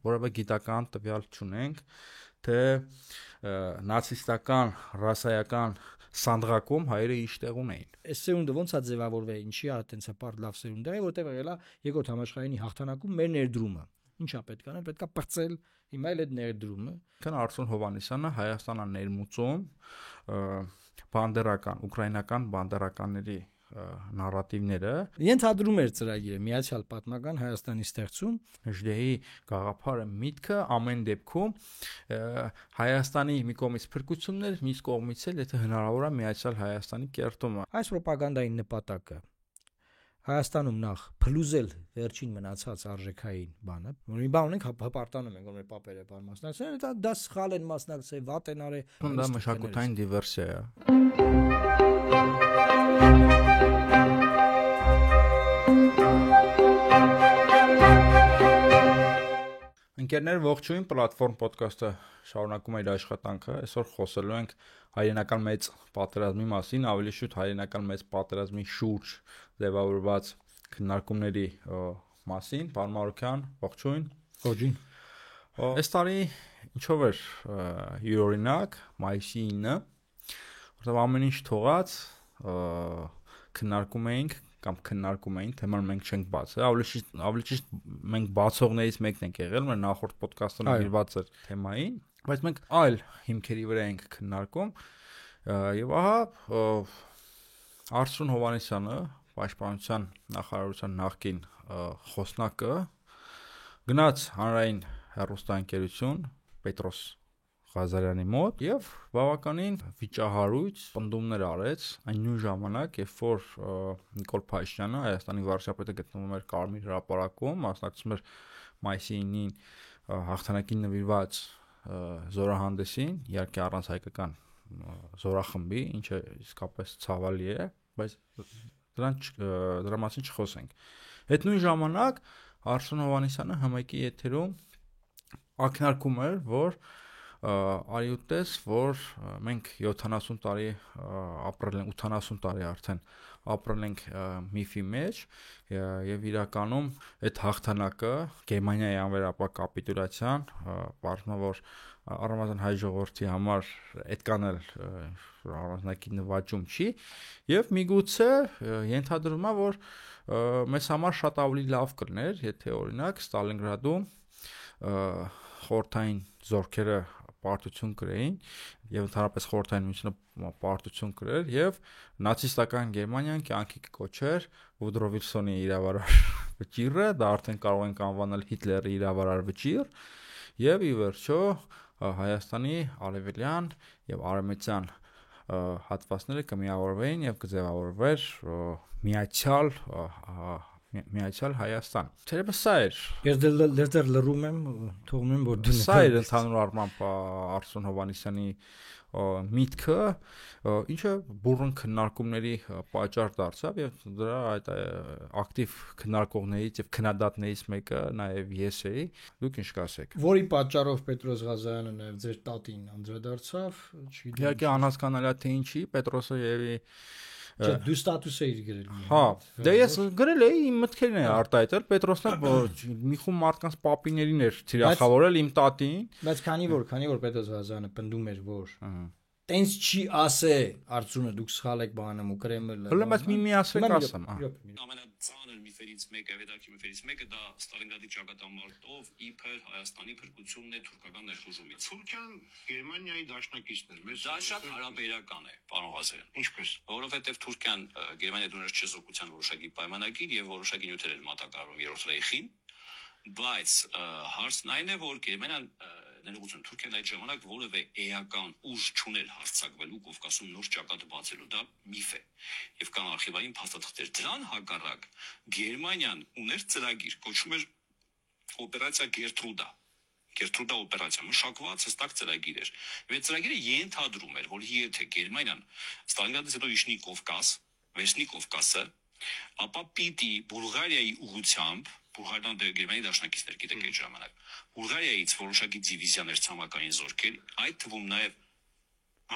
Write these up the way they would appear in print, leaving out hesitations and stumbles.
որևէ գիտական տվյալ չունենք, թե նացիստական ռասայական սանդղակում հայերը ինչ տեղ ունեին։ Այս սերունդը ոնց է ձևավորվել, ինչի է այտենց պարտ լավ սերունդ է, որտեղ եղել է երկրորդ համաշխարհային հաղթանակում մեր ներդրումը։ Ինչա պետք անել, պետքա բրծել հիմա էլ այդ ներդրումը։ Քան Արսուն Հովհաննիսյանը Հայաստանը ներմուծում բանդերական, ուկրաինական բանդերականների նարատիվները ենթադրում էր ծրագիրը Միացյալ Պատմական Հայաստանի ստեղծում Ժդեի գաղափարը միտքը ամեն դեպքում Հայաստանի մի կողմից փրկություններ, մյուս կողմից էլ եթե հնարավոր է Միացյալ Հայաստանի կերտումը։ Այս ռոպագանդայի նպատակը Հայաստանում նախ փլուզել վերջին մնացած արժեքային բանը, որ մի բան ունենք, հպարտանում ենք, որ մեր պապերը բան մասնակցել, դա սխալ են մասնակցել, վատ են արել, դա մշակութային դիվերսիա է։ Ընկերներ, ողջույն, պլատֆորմ ոդքասթը շարունակում է իր աշխատանքը։ Այսօր խոսելու ենք հայրենական մեծ պատերազմի մասին, ավելի շուտ հայրենական մեծ պատերազմի շուրջ ձևավորված քննարկումների մասին։ Պարոն Մարուկյան, ողջույն։ Ողջույն։ Այս տարի ինչով էր յուրօրինակ, մայիսի 9-ը, որտեղ ամեն ինչ թողած քննարկում էինք կամ քննարկում էին, թեման մենք չենք բացել, ավելի ճիշտ մենք բացողներից մեկն ենք եղել, մեր նախորդ ոդքասթը նվիրված էր թեմային, բայց մենք այլ հիմքերի վրա ենք քննարկում, եւ ահա Արսուն Հովհաննիսյանը, Պաշտպանության նախարարության նախկին խոսնակը, գնաց հանրային հեռուստաընկերություն Պետրոս Ղազարյանի մոտ եւ բավականին վիճահարույց պնդումներ արեց այն նույն ժամանակ, երբ որ Նիկոլ Փաշինյանը Հայաստանի վարչապետը գտնվում էր Կարմիր հրապարակում, մասնակցում էր մայիսի 9-ին հաղթանակին նվիրված զորահանդեսին, իհարկե առանց հայկական զորախմբի, ինչը իսկապես ցավալի է, բայց դրա մասին չխոսենք։ Այդ նույն ժամանակ Արսուն Հովհաննիսյանը ՀՄԿ-ի եթերում ակնարկում էր, որ արի ուտես, որ մենք 70 տարի ապրել ենք, 80 տարի արդեն ապրել ենք միֆի մեջ եւ իրականում այդ հաղթանակը Գերմանիայի անվերապահ կապիտուլյացիան բարձրացնում որ առնվազն հայ ժողովրդի համար այդքան էլ առանձնակի նվաճում չի եւ միգուցե ենթադրվում է որ մեզ համար շատ ավելի լավ կլներ եթե օրինակ Ստալինգրադում խորհրդային զորքերը պարտություն կրեին եւ ընդհանրապես խորհրդային միությունը պարտություն կրեր եւ նացիստական Գերմանիան կյանքի կոչեր Վուդրո Վիլսոնի իրավարար վճիռը, դա արդեն կարող ենք անվանել Հիտլերի իրավարար վճիռ եւ ի վերջո Հայաստանի արևելյան եւ արևմտյան հատվածները կմիավորվեին եւ կձևավորվեր միացյալ Հայաստան։ Թերևս սա էր։ Ես դեռ լռում եմ, թողնում եմ որ դու Սա էր ընդհանուր առմամբ Արսուն Հովհաննիսյանի միտքը, ինչը բուրըն քննարկումների պատճառ դարձավ եւ դրա այդ ակտիվ քննարկողներից եւ քննադատներից մեկը նաեւ ես էի։ Դուք ինչ կասեք։ Որի պատճառով Պետրոս Ղազարյանը նաեւ ձեր տատին անդրադարձավ, չգիտեմ։ Իհարկե անհասկանալի է թե ինչի Պետրոսը եւ Չէ, դու ստատուս էիր գրել։ Հա, դե ես գրել էի իմ մտքերն է արտահայտել, Պետրոսն մի խումբ մարդկանց պապիներին էր թիրախավորել իմ տատին։ Բայց քանի որ Պետրոս Ղազարյանը պնդում էր, որ տենց չի ասե Արցունը դուք սխալ եք բանում ու Կրեմլը։ Հələ բայց մի ասեք ասեմ, ամենածանր միֆերից մեկը, վետակի միֆերից մեկը դա Ստալինգրադի ճակատամարտով իբր Հայաստանի փրկությունն է թուրքական ներխուժումից։ Թուրքիան Գերմանիայի դաշնակիցն էր, մեզ դա շատ հարաբերական է, պարոն Ղազարյան։ Ինչպես։ Որովհետև Թուրքիան Գերմանիայի դուներ չեզոքության որոշակի պայմանագիր եւ որոշակի նյութեր էր մատակարարում Երրորդ Ռեյխին, բայց հարցն այն է, որ Գերմանիան ներողություն Թուրքիան այդ ժամանակ որևէ էական ուժ չուներ հարձակվելու Կովկասում նոր ճակատ բացելու, դա միֆ է եւ կան արխիվային փաստաթղթեր։ Դրան հակառակ Գերմանիան ուներ ծրագիր, կոչվում էր օպերացիա Գերտրուդա օպերացիա, մշակված հստակ ծրագիր էր։ Եվ այդ ծրագիրը ենթադրում էր, որ եթե Գերմանիան Ստալինգրադից հետո իջնի Կովկաս, վերցնի Կովկասը, ապա պիտի Բուլղարիայի ուղությամբ Բուլղարիան Գերմանիայի դաշնակիցներ գիտեք այդ ժամանակ։ Բուլղարիայից որոշակի դիվիզիաներ ցամաքային զորքեր, այդ թվում նաև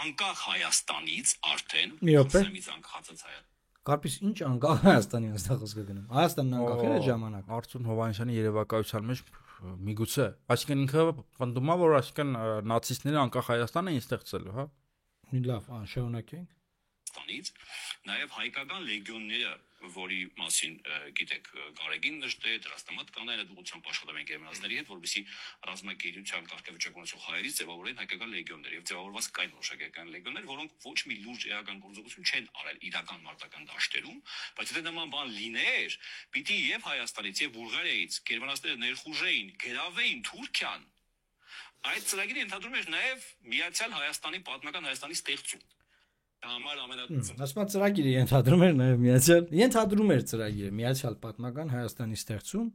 անկախ Հայաստանից արդեն Միոպե անկախացած Հայաստան։ Կարպիս ինչ անկախ Հայաստանի հստակ խոսքը գնում։ Հայաստանն անկախ էր այդ ժամանակ։ Արցուն Հովհաննիսյանի երևակայության մեջ միգուցե, այսինքն ինքը պնդում է, որ այսինքն նացիստները անկախ Հայաստան էին ստեղծել, հա։ Լավ, շարունակենք։ Նաև հայկական լեգիոնները, որի մասին գիտեք Գարեգին նշտե, դրաստամատկանները դուղությամբ աշխատում են գերմանացիների հետ, որովհետեւ ռազմագերության կարգավիճակ ունեցող հայերից ձևավորեն հայկական լեգիոններ եւ ձևավորված կային որոշակական լեգիոններ, որոնք ոչ մի լուրջ էական գործողություն չեն արել իրական մարտական դաշտերում, բայց եթե նման բան լիներ, պիտի եւ Հայաստանից եւ Բուլղարիայից գերմանացիները ներխուժեին, գերավեին Թուրքիան։ Այդ ծրագիրը ընդհանրում էր նաեւ Միացյալ Հայաստանի պատմական Հայաստանի ստեղծում։ Համար ամենածրագիրը ծրագիրը ենթադրում էր նաև ենթադրում էր ծրագիրը Միացյալ Պատմական Հայաստանի ստեղծում,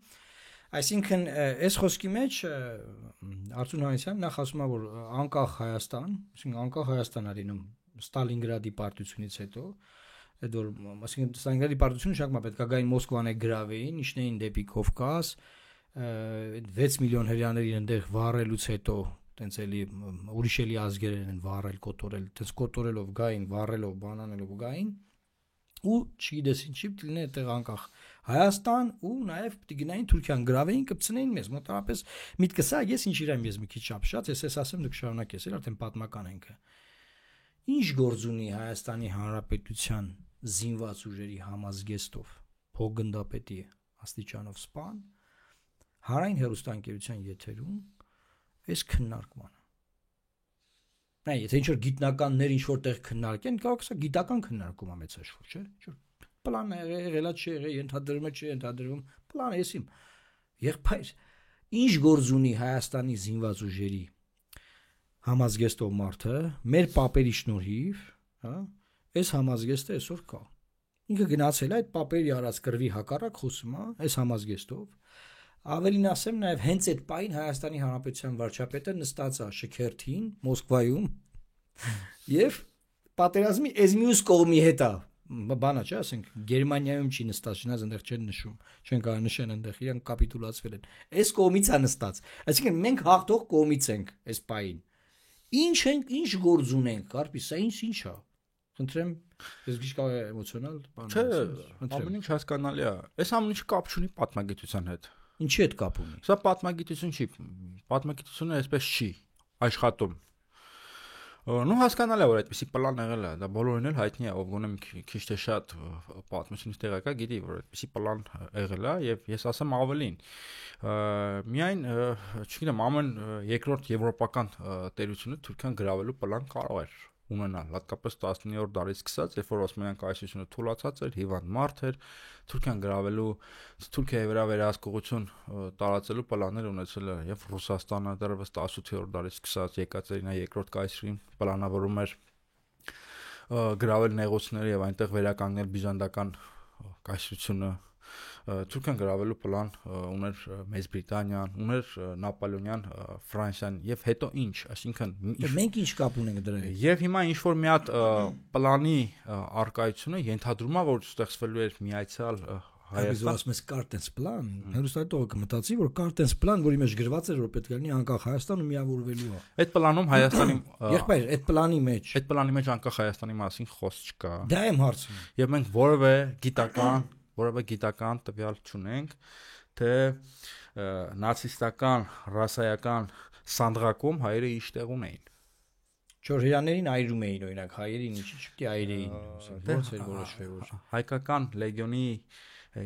այսինքն այս խոսքի մեջ Արծուն Հանրյանն նախ ասում է, որ անկախ Հայաստան, այսինքն անկախ Հայաստան արինում Ստալինգրադի պարտությունից հետո, այդ որ այսինքն Ստալինգրադի պարտությունը շակմա պետք է գային Մոսկվան է գրավեին, իջնեին դեպի Կովկաս, 6 միլիոն հրեաներին այնտեղ վառելուց հետո տենց էլի ուրիշ էլի ազգեր են վառել, կոտորել, տենց կոտորելով գային, վառելով, բանանելով գային ու չգիտես ինչի պիտի լինի այդտեղ անկախ Հայաստան ու նաև պիտի գնային Թուրքիան գրավեին, կպցնեին մեզ, մոտավորապես միտքս է, ես ինչ իրեմ ես մի քիչ շապշած, ես ասեմ դուք շարունակես, արդեն պատմական ենք։ Ինչ գործ ունի Հայաստանի Հանրապետության զինված ուժերի համազգեստով, փոխգնդապետի աստիճանով սպան, հանրային հեռուստաընկերության եթերում այս քննարկմանը։ Նա եթե ինչ-որ գիտնականներ ինչ-որ տեղ քննարկեն, կարող է սա գիտական քննարկում է մեծ հաշվով, չէ՞։ Պլան է եղել, չի եղել, ենթադրվում է, չի ենթադրվում, պլանը էսիմ։ Եղբայր, ինչ գործ ունի Հայաստանի զինված ուժերի համազգեստով մարդը, մեր պապերի շնորհիվ, հա, այս համազգեստը այսօր կա։ Ինքը գնացել է այդ պապերի արած կրվի հակառակ խոսում է, այս համազգեստով։ Ավելին ասեմ, նաև հենց այդ պահին Հայաստանի Հանրապետության վարչապետը նստած է շքերթին Մոսկվայում եւ պատերազմի էզմյուս կողմի հետ է։ Բանա չէ, ասենք Գերմանիայում չի նստած, չնայած այնտեղ չեն նշում, չեն կարող նշեն այնտեղ, իրանք կապիտուլացվել են։ Այս կողմից է նստած։ Այսինքն մենք հաղթող կողմից ենք այս պահին։ Ինչ ենք, ինչ գործ ունենք, կարպի, սա ինչ է։ Խնդրեմ, ես քիչ կարող եմ էմոցիոնալ բան։ Չէ, ամեն ինչ հասկանալի է։ Այս ամեն ինչը կապ չունի պատմագիտության հետ։ Ինչի՞ հետ կապ ունի։ Սա պատմագիտություն չի, պատմագիտությունը այսպես չի աշխատում։ Նու հասկանալի է, որ այդպեսի պլան եղել է, դա բոլորին էլ հայտնի է, ով գոնե քիչ թե շատ պատմությունից տեղակա գիտի, որ այդպեսի պլան եղել է եւ ես ասեմ ավելին։ Միայն, չգիտեմ, ամեն երկրորդ եվրոպական տերությունը Թուրքիան գրավելու պլան կարող էր ունենալ, հատկապես 19-րդ դարից սկսած, երբ որ Օսմանյան կայսրությունը թուլացած էր, հիվանդ մարդ էր, Թուրքիան գրավելու, Թուրքիայի վրա վերահսկողություն տարածելու պլաններ ունեցել էր, եւ Ռուսաստանը դեռևս 18-րդ դարից սկսած Եկատերինա II կայսրին պլանավորում էր գրավել նեղուցները եւ այնտեղ վերականգնել բյուզանդական կայսրությունը։ Թուրքիան գրավելու պլան ուներ Մեծ Բրիտանիան, ուներ Նապոլեոնյան Ֆրանսիան եւ հետո ինչ, այսինքն մենք ինչ կապ ունենք դրա հետ։ Եվ հիմա ինչ որ մի հատ պլանի արկայությունը ենթադրում է, որ ստեղծվելու էր միացյալ Հայաստան։ Ասում ես կարտենս պլան, հերոստատողը կմտածի, որ կարտենս պլան, որի մեջ գրված էր, որ պետք է լինի անկախ Հայաստանը միավորվելու է։ Այդ պլանում Հայաստանի Եղբայր, այդ պլանի մեջ անկախ Հայաստանի մասին խոսք չկա։ Դա եմ հարցնում։ Եվ մենք որևէ գիտական տվյալ չունենք, թե նացիստական ռասայական սանդղակում հայերը ինչ տեղ ունեին։ Չորհրեաներին այրում էին, օրինակ, հայերին ինչի՞ չպետք է այրեին, ոնց էր որոշվել, որ հայկական լեգիոնի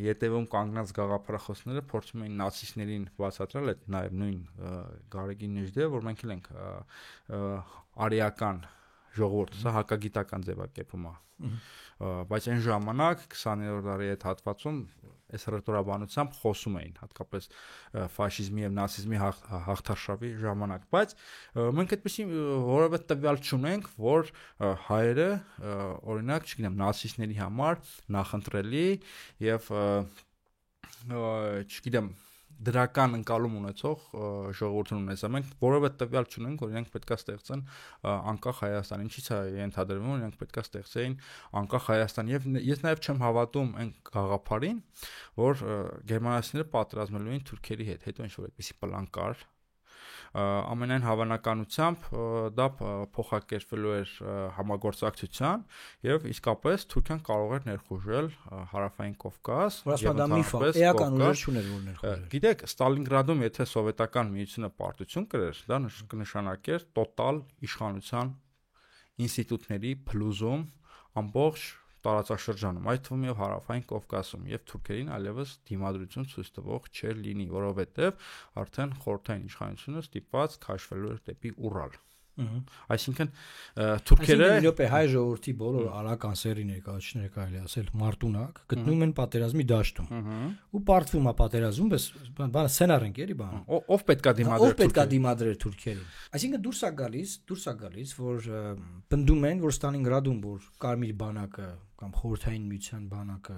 ետևում կանգնած գաղափարախոսները փորձում էին նացիստներին բացատրել, այդ նաև նույն Գարեգին նժդե, որ մենք էլ ենք արիական ժողովուրդ, սա հակագիտական ձևակերպում է։ Բայց այն ժամանակ 20-րդ դարի այդ հատվածում այս ռետորաբանությամբ խոսում էին հատկապես ֆաշիզմի եւ նացիզմի հաղթարշավի ժամանակ, բայց մենք այդպեսի որևէ տվյալ չունենք, որ հայերը օրինակ, չգիտեմ, նացիստների համար նախընտրելի եւ չգիտեմ դրական ընկալում ունեցող ժողովուրդն ունեցա։ Մենք որևէ տվյալ չունենք, որ իրենք պետքա ստեղծեն անկախ Հայաստան։ Ինչի՞ց է ենթադրվում, որ իրենք պետքա ստեղծեին անկախ Հայաստան։ Եվ ես նաև չեմ հավատում այն գաղափարին, որ գերմանացիները պատերազմելու էին թուրքերի հետ։ Հետո ինչ որ այդպեսի պլան կար, ամենայն հավանականությամբ դա փոխակերպվելու էր համագործակցության եւ իսկապես Թուրքիան կարող էր ներխուժել հարավային Կովկաս եւ դա միֆ է, էական ուժեր չուներ որ ներխուժել։ Գիտեք, Ստալինգրադում եթե սովետական միությունը պարտություն կրեր, դա կնշանակեր տոտալ իշխանության ինստիտուտների փլուզում ամբողջ տարածաշրջանում, այդ թվում եւ հարավային Կովկասում եւ թուրքերին այլևս դիմադրություն ցույց տվող չէր լինի, որովհետեւ արդեն խորհրդային իշխանությունը ստիպված քաշվելու էր դեպի Ուրալ։ Այսինքն թուրքերը Եվրոպայի հայ ժողովրդի բոլոր արական սերի ներկայացուցիչները կարելի ասել մարտունակ գտնում են պատերազմի դաշտում ու պարտվում է պատերազմ, բայց սցենար են գերի բան։ Ով պետքա դիմադրեր Ով պետքա դիմադրեր թուրքերին։ Այսինքն դուրս է գալիս, որ պնդում են, որ Ստալինգրադում որ Կարմիր բանակը կամ խորհրդային միության բանակը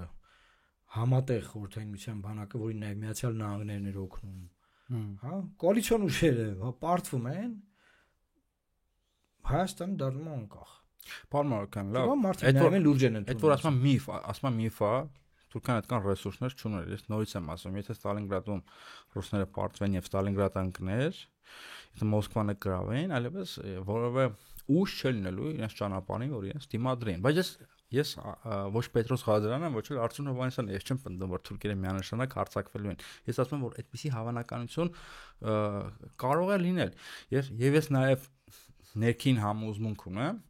համատեղ խորհրդային միության բանակը, որին նաև Միացյալ Նահանգներն էր օգնում, հա, կոալիցիոն ուժերը պարտվում են Հայաստանը դառնում է անկախ։ Պարմարական, լավ։ Այդ որ ասում միֆ է, Թուրքիան այդքան ռեսուրսներ չուներ, ես նորից եմ ասում, եթե Ստալինգրադում ռուսները պարտվեն եւ Ստալինգրադ ընկներ, եթե Մոսկվանը գրավեն, այլևս որևէ ուժ չլինելու իրենց ճանապարհին, որ իրենց դիմադրեն։ Բայց ես ոչ Պետրոս Ղազարյանն եմ, ոչ էլ Արծրուն Հովհաննիսյանը, ես չեմ պնդում, որ թուրքերը միանշանակ հարձակվելու են։ Ես ասում եմ, որ այդպիսի հավանականություն կարող է լինել։ Եվ ես նաեւ ներքին համոզմունք ունեմ,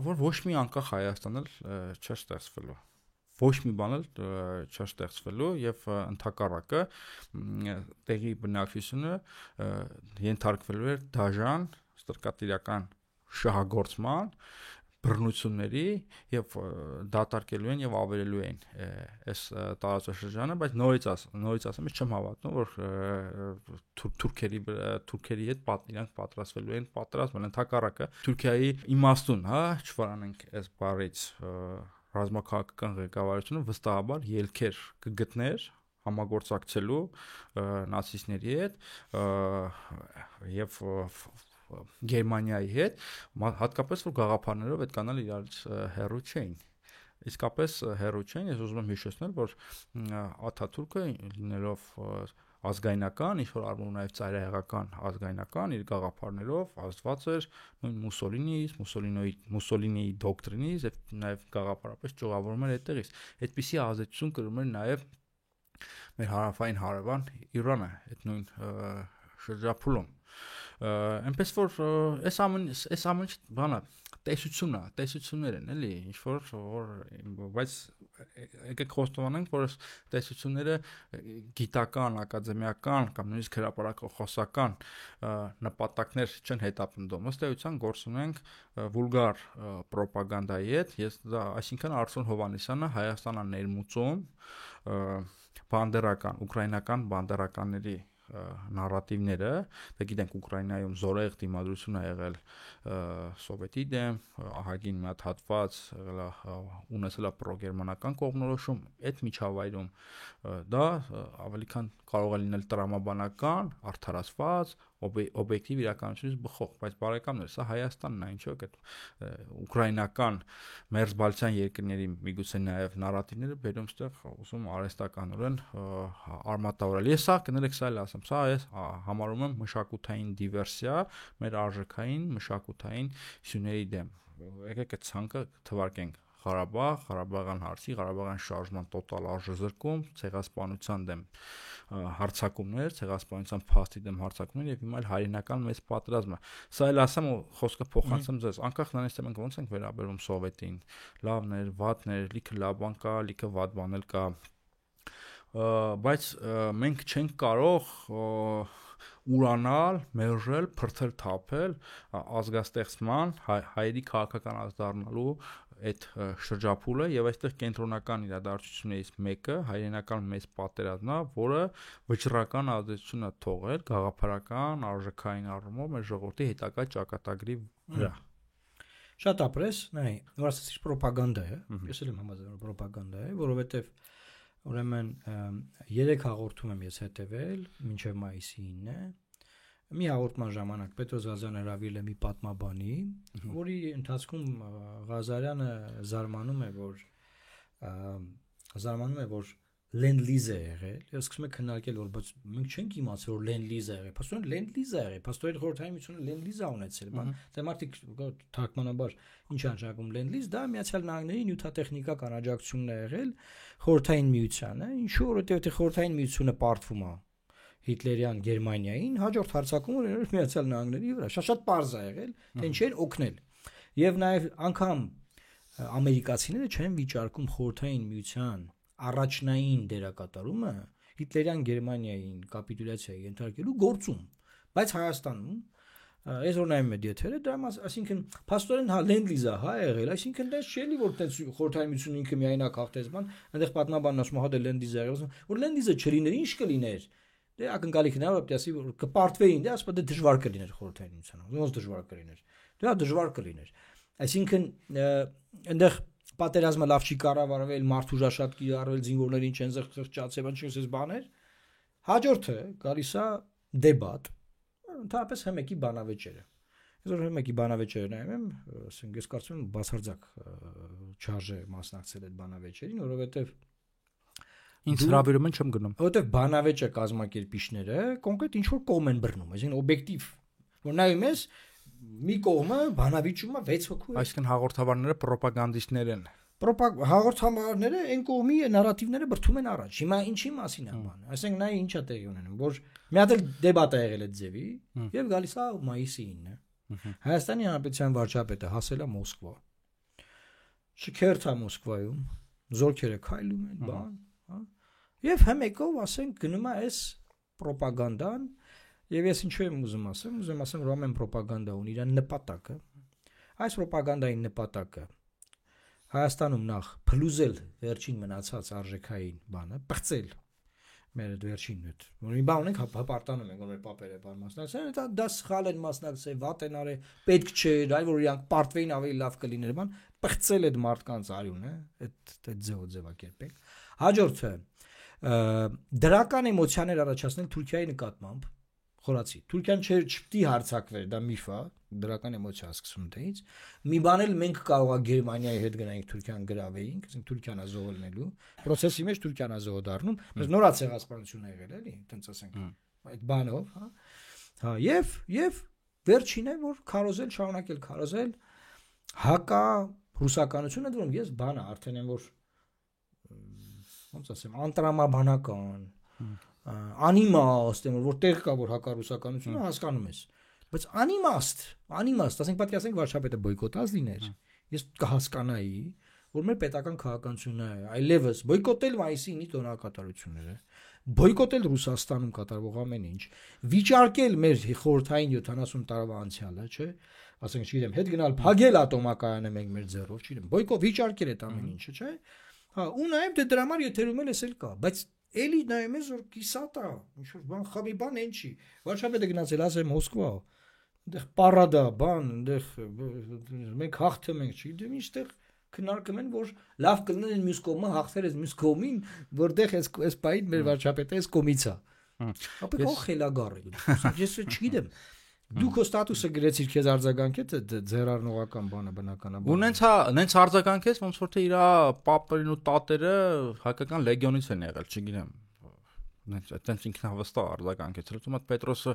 որ ոչ մի անկախ Հայաստան էլ չէ ստեղծվելու։ Ոչ մի բան էլ չէ ստեղծվելու եւ ընդհակառակը տեղի բնակչությունը ենթարկվելու է դաժան, ստրկատիրական շահագործման, բռնությունների եւ դատարկելու են եւ ավերելու են այս տարածաշրջանը, բայց նորից ասեմ, ես չեմ հավատում, որ թուրքերի հետ իրանք պատրաստվելու են պատրաստվել, ընդհակառակը Թուրքիայի իմաստուն, հա, չվարանենք այս բառից ռազմաքաղաքական ղեկավարությունը վստահաբար ելքեր կգտներ համագործակցելու նացիստների հետ եւ Գերմանիայի հետ, հատկապես որ գաղափարներով այդ կանալ իրարից հեռու չէին։ Իսկապես հեռու չէին, ես ուզում եմ հիշեցնել, որ Աթաթուրքը լինելով ազգայնական, ինչ որ առնում նաև ծայրահեղական ազգայնական իր գաղափարներով ազդված էր նույն Մուսոլինիի դոկտրինից եւ նաև գաղափարապես ճյուղավորում էր այդտեղից։ Այդպիսի ազդեցություն կրում էր նաև մեր հարավային հարևան Իրանը, այդ նույն շրջափուլում։ Այնպես որ այս ամեն բանը տեսություններ են, էլի, ինչ որ բայց եկեք խոստովանենք, որ այս տեսությունները գիտական, ակադեմիական կամ նույնիսկ հրապարակախոսական նպատակներ չեն հետապնդում, ըստ էության գործ ունենք վուլգար ռոպագանդայի հետ, այսինքն Արծրուն Հովհաննիսյանը Հայաստանը ներմուծում բանդերական, ուկրաինական բանդերականների նարատիվները, դե գիտենք Ուկրաինայում զորեղ դիմադրություն է եղել սովետի դեմ, ահագին մի հատ հատված ունեցել է պրոգերմանական կողմնորոշում, այդ միջավայրում դա ավելի քան կարող է լինել տրամաբանական, արդարացված, օբյեկտիվ իրականությունից բխող, բայց բարեկամներ, սա Հայաստանն է, ինչու՞ այդ ուկրաինական մերձբալթյան երկրների միգուցե նաև նարատիվները բերում ստեղ ուզում արհեստականորեն արմատավորել։ Ես սա կներեք սա էլ ասեմ, սա ես համարում եմ մշակութային դիվերսիա մեր արժեքային մշակութային սյուների դեմ։ Եկեք այդ ցանկը թվարկենք Ղարաբաղյան հարցի, Ղարաբաղյան շարժման տոտալ արժեզրկում, ցեղասպանության դեմ հարձակումներ, ցեղասպանության փաստի դեմ հարձակումներ եւ հիմա հայրենական մեծ պատերազմը։ Սա էլ ասեմ ու խոսքը փոխանցեմ ձեզ, անկախ նրանից թե մենք ոնց ենք վերաբերվում Սովետին, լավն էր, վատն էր, լիքը լավ բան կա, լիքը վատ բան էլ կա։ Բայց մենք չենք կարող ուրանալ, մերժել, փրթել, թափել ազգաստեղծման, հայերի քաղաքական դառնալու այդ շրջափուլը եւ այստեղ կենտրոնական իրադարձություններից մեկը հայրենական մեծ պատերազմն է, որը վճռական ազդեցություն է թողել գաղափարական, արժեքային առումով մեր ժողովրդի հետագա ճակատագրի վրա։ Շատ ապրես, նայ, որ ասեցիք ռոպագանդա է, ես էլ եմ համաձայն ռոպագանդա է, որովհետեւ ուրեմն 3 հաղորդում եմ ես հետևել մինչև մայիսի 9-ը։ Մի հաղորդման ժամանակ Պետրոս Ղազարյանը հրավիրել է մի պատմաբանի, որի ընթացքում Ղազարյանը զարմանում է, որ Land-lease է եղել, եւ սկսում է քննարկել, որ բայց մենք չենք իմացել, որ Land-lease է եղել, փաստորեն Land-lease է եղել, փաստորեն խորհրդային միությունը Land-lease-ա ունեցել, բան, դե մարդիկ թարգմանաբար ինչ անջակում Land-lease, դա Միացյալ Նահանգների նյութատեխնիկական աջակցությունն է եղել խորհրդային միությանը, ինչու որովհետեւ խորհրդային միությունը պարտվում է Հիտլերյան Գերմանիային, հաջորդ հարձակումը ուներ Միացյալ Նահանգների վրա, շատ պարզ է եղել, թե ինչ են օգնել, եւ նաեւ անգամ ամերիկացիները չեն վիճարկում խորհրդային միության առաջնային դերակատարումը Հիտլերյան Գերմանիային կապիտուլյացիայի ենթարկելու գործում, բայց Հայաստանում այսօր նայում եմ եթերը, դա այսինքն փաստորեն հա Land-lease-ա հա եղել, այսինքն դա չէ՞ որ տես խորհրդային միությունը ինքը միայնակ հաղթեց բան, այնտեղ պատմաբանն ասում հա դե Land-lease-ա եղել, որ Land-lease-ը չլիներ, ինչ կլիներ։ Դե ակնկալիքն է որ ասի որ կպարտվեին, դե ասում դե դժվար կլիներ խորհրդային միությունը, ոնց դժվար կլիներ։ Դա դժվար կլիներ։ Այսինքն այնտեղ պատերազմը լավ չի կառավարվել, մարդու շատ կիրառվել, զինվորներին չեն զղջացել, ինչ ասես բաներ։ Հաջորդը գալիս է դեբատ, ընդհանրապես հմեկի բանավեճերը։ Այսօր հմեկի բանավեճերը նայում եմ, ասենք ես կարծում եմ բացարձակ չարժե մասնակցել այդ բանավեճերին, որովհետև Ինչ հրավիրում են չեմ գնում։ Որովհետև բանավեճը կազմակերպիչները կոնկրետ ինչ որ կողմ են բռնում, այսինքն օբյեկտիվ, որ նայում ես մի կողմը բանավիճումը 6 հոգու է։ Այսինքն հաղորդավարները ռոպագանդիստներ են։ Հաղորդավարները այն կողմի նարատիվները բրթում են առաջ։ Հիմա ինչի մասին է բանը։ Այսինքն նայ ինչա տեղի ունենում, որ մի հատ էլ դեբատ է եղել այդ ձևի եւ գալիս է մայիսի 9-ը։ Հայաստանի Հանրապետության վարչապետը հասել է Մոսկվա։ Շքերթ է Մոսկվայում, զորքերը քայլում են, բան, հա։ Եվ հմեկով ասենք գնում է այս ռոպագանդան, եւ ես ինչու եմ ուզում ասեմ, որ ամեն ռոպագանդա ունի իր նպատակը։ Այս ռոպագանդայի նպատակը Հայաստանում նախ փլուզել վերջին մնացած արժեքային բանը, պղծել մեր այդ վերջին այդ։ Որ մի բան ունենք, հպարտանում ենք, որ մեր պապերը բան մասնակցեն, դա սխալ են մասնակցել, վատ են արել, պետք չէ, այլ որ իրանք պարտվեին ավելի լավ կլիներ բան, պղծել այդ մարդկանց արյունը, այդ ձևակերպեք։ Հաջորդը դրական էմոցիաներ առաջացնել Թուրքիայի նկատմամբ, խորացի։ Թուրքիան չպետք է հարձակվեր, դա միֆ է, դրական էմոցիա սկսում դից։ Մի բան էլ մենք կարող է Գերմանիայի հետ գնայինք Թուրքիան գրավեինք, ասենք Թուրքիան է զոհելնելու, process-ի մեջ Թուրքիան է զոհ դառնում, բայց նորա ցեղասպանություն է եղել էլի, այտենց ասենք, այդ բանով, հա։ Հա, եւ վերջին է որ քարոզել, շարունակել քարոզել հակա ռուսականությունը, դրում ես բանը արդեն եմ որ ոնց ասեմ, անտրամաբանական, անիմաստ, որ տեղ կա որ հակառուսականությունը հասկանում ես, բայց անիմաստ, ասենք պետք է ասենք վարչապետը բոյկոտած լիներ, ես կհասկանայի, որ մեր պետական քաղաքականությունը այլևս բոյկոտել մայիսի 9-ի տոնակատարությունները, բոյկոտել Ռուսաստանում կատարվող ամեն ինչ, վիճարկել մեր խորհրդային 70 տարվա անցյալը, չէ, ասենք չգիտեմ, հետ գնալ փագել ատոմակայանը մենք մեր ձեռով, չգիտեմ, բոյկոտ վիճարկել այդ ամեն ինչը, չէ։ Հա, ու նաև դե դրա համար եթերում էլ էսել կա, բայց էլի նայում ես որ կիսատ է, ինչ որ բան խաբի բան են չի։ Վարչապետը գնացել ասել Մոսկվա, այնտեղ պարադա, բան, այնտեղ մենք հաղթում ենք, չգիտեմ ինչտեղ քննարկում են, որ լավ կլիներ մյուս կողմը հաղթեր այս մյուս կողմին, որտեղ այս պահին մեր վարչապետը այս կողմից է։ Ապա կող խելագար է։ Ես չգիտեմ։ Դու քո ստատուսը գրեցիր քեզ արձագանքեց ձեռառնողական բանը բնականաբար։ Ու նենց արձագանքեց ոնց որ թե իր պապերին ու տատերը հայկական լեգիոնից են եղել, չգիտեմ։ Նենց ինքնավստահ արձագանքեց։ Ելույթում Պետրոսը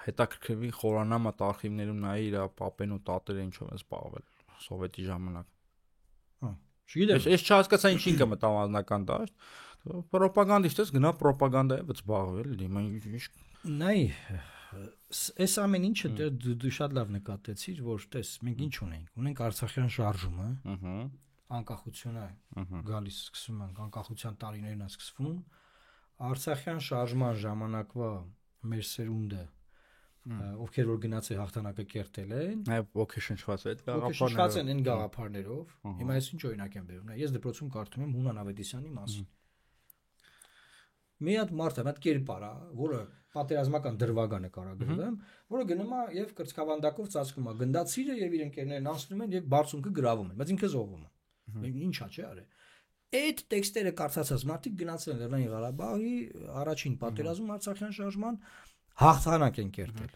հետաքրքրվի խորանամա արխիվներում նայի իր պապեն ու տատերը ինչով են զբաղվել սովետի ժամանակ։ Հա, չգիտեմ։ Ես չհասկացա ինչին կմտավ անձնական դաշտ։ Պրոպագանդիստես գնա պրոպագանդայով զբաղվել, դիմա ինչ։ Նայ Այս ամեն ինչը դու շատ լավ նկատեցիր, որ տես մենք ինչ ունենք Արցախյան շարժումը, անկախությունը գալիս սկսում ենք, անկախության տարիներն է սկսվում, Արցախյան շարժման ժամանակվա մեր սերունդը, ովքեր որ գնացել հաղթանակը կերտել են, նաև ոգեշնչված է այդ գաղափարներով, են գաղափարներով, հիմա ես ինչ օրինակ եմ բերում, ես դպրոցում կարդում եմ Հունան Ավետիսյանի մասին։ Մի հատ մարդ է, մի հատ կերպար է, որը պատերազմական դրվագ է նկարագրվում, որը գնում է եւ կրծքավանդակով ծածկում է գնդացիրը եւ իր ընկերներն անցնում են եւ բարձունքը գրավում են, բայց ինքը զոհվում է։ Ինչա՞ չէ արել։ Այդ տեքստերը կարդացած մարդիկ գնացել են Լեռնային Ղարաբաղի առաջին պատերազմում Արցախյան շարժման հաղթանակ են կերտել։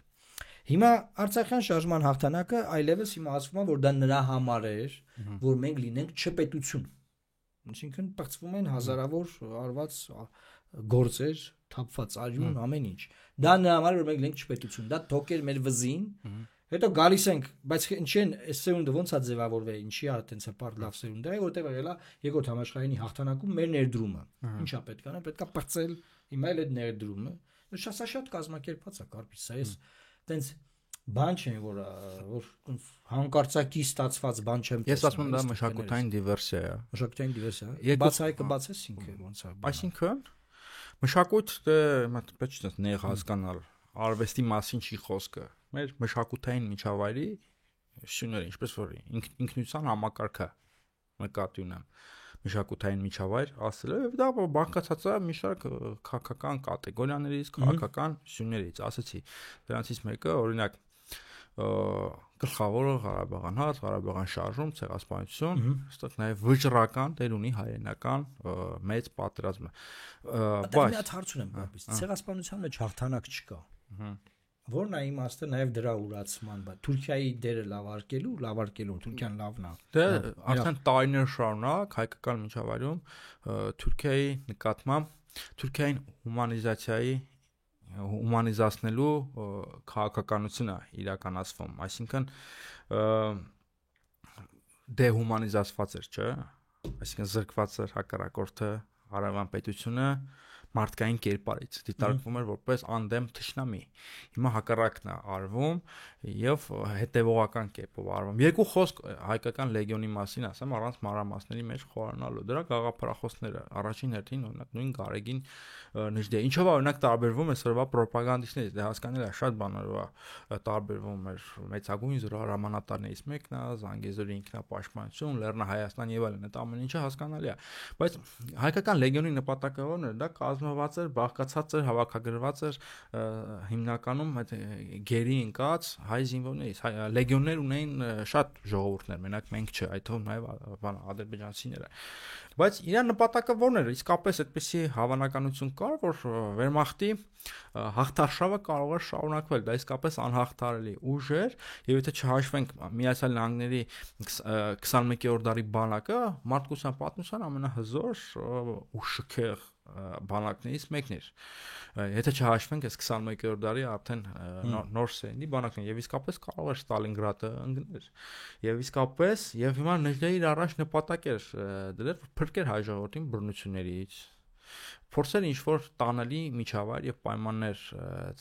Հիմա Արցախյան շարժման հաղթանակը այլևս հիմա ասվում է, որ դա նրա համար էր, որ մենք լինենք չպետություն։ Այսինքն բացվում են հազարավոր արված գործեր, թափված արյուն, ամեն ինչ։ Դա նրա համար որ մենք ենք չպետություն, դա թոքեր մեր վզին, հետո գալիս ենք, բայց ինչի են այս սերունդը ոնց է ձևավորվել, ինչի է այտենց հպարտ լավ սերունդ է, որտեղ ելա երկրորդ համաշխարհային հաղթանակում մեր ներդրումը։ Ինչա պետք է, պետք է բրծել հիմա էլ այդ ներդրումը։ Շատ կազմակերպված է կարծես, սա էս այտենց բան չէ որ հանկարծակի ստացված բան չեմ տեսնում։ Ես ասում եմ դա մշակութային դիվերսիա է։ Մշակութային դիվերսիա։ Բացայը կբացես ինքը ոնց է։ Այսինքն մշակույթ դե պետք է նեղ հասկանալ արվեստի մասին չի խոսքը։ Մեր մշակութային միջավայրի շուները, ինչպես որ ինքնության համակարգը նկատի ունեմ։ Մշակութային միջավայր ասել է դա բաղկացած է մի շարք քաղաքական կատեգորիաներից, քաղաքական շուներից, ասացի։ Դրանցից մեկը օրինակ գլխավորը Ղարաբաղյան հարց, Ղարաբաղյան շարժում, ցեղասպանություն, այստեղ նաև վճռական դեր ունի հայերենական մեծ պատերազմը։ Բայց մի հարց ունեմ, բաբիս, ցեղասպանության մեջ հաղթանակ չկա։ Որն է իմաստը նաև դրա ուրացման, բայց Թուրքիայի դերը լավարկելու, Թուրքիան լավն է։ Դե արդեն տարիներ շարունակ հայկական միջավայրում Թուրքիայի նկատմամբ Թուրքիային հումանիզացնելու քաղաքականությունը իրականացվում, այսինքն դեհումանիզացված էր, չէ՞, այսինքն զրկված էր հակառակորդը, հարևան պետությունը մարդկային կերպարից դիտարկվում էր որպես անդեմ թշնամի։ Հիմա հակառակն է արվում եւ հետեւողական կերպով արվում։ Երկու խոսք հայկական լեգիոնի մասին ասեմ, առանց մանրամասների մեջ խորանալու։ Դրա գաղափարախոսները առաջին հերթին օրինակ նույն Գարեգին Նժդեհ, ինչով օրինակ տարբերվում է սրվա ռոպագանդիստներից, դե հասկանալի է, շատ բաներով տարբերվում էր մեծագույն զորահրամանատարներից մեկն է, Զանգեզուրի ինքնապաշտպանություն, Լեռնա Հայաստան եւ այլն, այդ ամեն ինչը հասկանալի է։ Բայց հայկական լեգիոնի նպատակը ո՞րն էր, դա կազմված էր, բաղկացած էր, հավաքագրված էր հիմնականում այդ գերի ընկած հայ զինվորներից, լեգիոններ ունեին շատ ժողովուրդներ, մենակ մենք չէ, այդ թվում նաեւ ադրբեջանցիները։ Բայց իր նպատակը ո՞րն էր, իսկապես այդպեսի հավանականություն կար, որ Վերմախտի հաղթարշավը կարող էր շարունակվել, դա իսկապես անհաղթարելի ուժ էր, եւ եթե չհաշվենք Միացյալ Նահանգների 21-րդ դարի բանակը, մարդկության պատմության ամենահզոր ու շքեղ բանակներից մեկն էր։ Եթե չհաշվենք այս 21-րդ դարի արդեն նոր սերնդի բանակն եւ իսկապես կարող էր Ստալինգրադը ընկնել։ Եվ իսկապես եւ հիմա Նժդեհը իր առաջ նպատակ էր դրել փրկել հայ ժողովրդին բռնություններից, փորձել ինչ-որ տանելի միջավայր եւ պայմաններ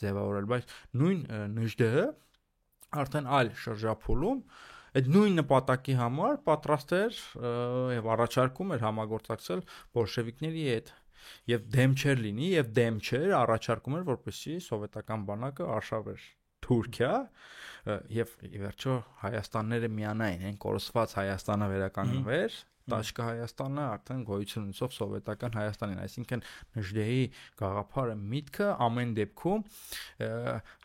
ձևավորել, բայց նույն Նժդեհը արդեն այլ շրջափուլում այդ նույն նպատակի համար պատրաստ էր եւ առաջարկում էր համագործակցել բոլշևիկների հետ եւ դեմ չէր լինի եւ դեմ չէր առաջարկում էր որպեսզի սովետական բանակը արշավեր Թուրքիա եւ ի վերջո Հայաստանները միանային, այն կորսված Հայաստանը վերականգնվեր, Տաշկա Հայաստանը արդեն գոյություն ունեցող սովետական Հայաստանին, այսինքն Նժդեհի գաղափարը միտքը ամեն դեպքում